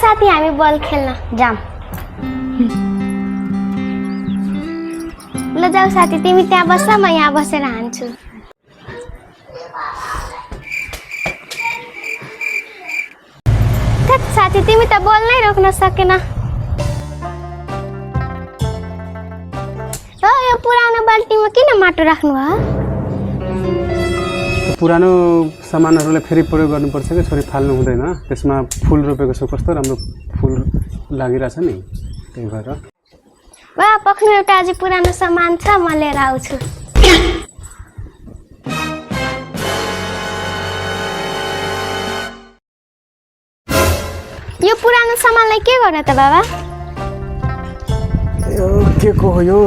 साथी हामी बल खेल्न जाम ल जाऊ साथी तिमी त्यहाँ बस्छ म यहाँ बसेर हान्छु थेट साथी तिमी त बोल्नै रोक्न सकेन यो पुरानो बाल्टीमा किन माटो राख्नु भयो पुरानो सामानहरूलाई फेरि प्रयोग गर्नुपर्छ कि छोरी फाल्नु हुँदैन त्यसमा फुल रोपेको छु कस्तो राम्रो फुल लागिरहेछ नि त्यही भएर वा पक्नु एउटा अझै पुरानो सामान छ म लिएर आउँछु यो पुरानो सामानलाई के गर्ने त बाबा यो के को हो यो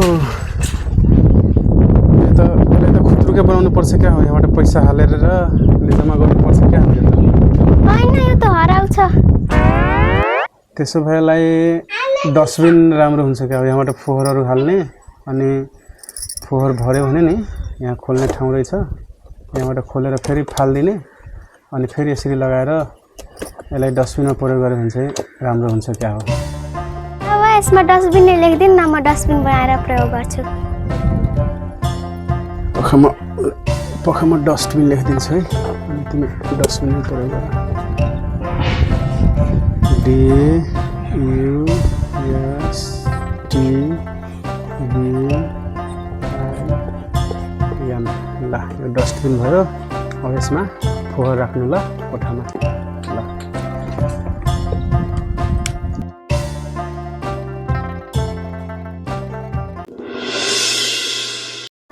खुत्रुके बनाउनु पर्छ क्या हो यहाँबाट पैसा हालेर जम्मा गर्नुपर्छ क्या हो होइन यो त हराउँछ त्यसो भएलाई डस्टबिन राम्रो हुन्छ क्या हो यहाँबाट फोहोरहरू हाल्ने अनि फोहोर भर्यो भने नि यहाँ खोल्ने ठाउँ रहेछ यहाँबाट खोलेर फेरि फालिदिने अनि फेरि यसरी लगाएर यसलाई डस्टबिनमा प्रयोग गर्यो भने चाहिँ राम्रो हुन्छ क्या हो अब यसमा डस्टबिन नै लेखिदिनु न म डस्टबिन बनाएर प्रयोग गर्छु पखमा डस्टबिन लेखिदिन्छु है अनि तिमी डस्टबिन प्रयोग गर DUSTBIN ल यो डस्टबिन भयो अब यसमा फोहोर राख्नु ल कोठामा ल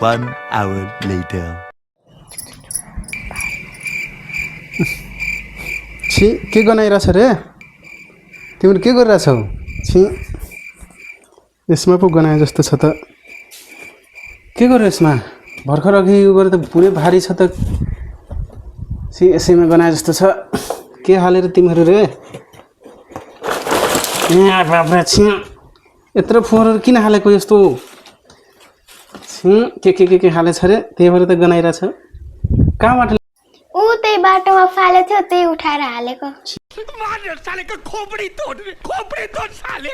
1 hour later. छि के गनाइरहेछ रे तिमीले के गरिरहेछौ छि यसमा पो गनाए जस्तो छ त के गर्यो यसमा भर्खर अघि यो गरे त पुरै भारी छ त छि यसैमा गनाए जस्तो छ के हालेर तिमीहरू रे यहाँ बाबा छि यत्रो फोहोरहरू किन हालेको यस्तो के हालेछ रे त्यही भएर त गनाइरहेछ कहाँबाट ऊ त्यही बाटोमा फालेको थियो त्यही उठाएर हालेको सालेको खोपडी तोड साले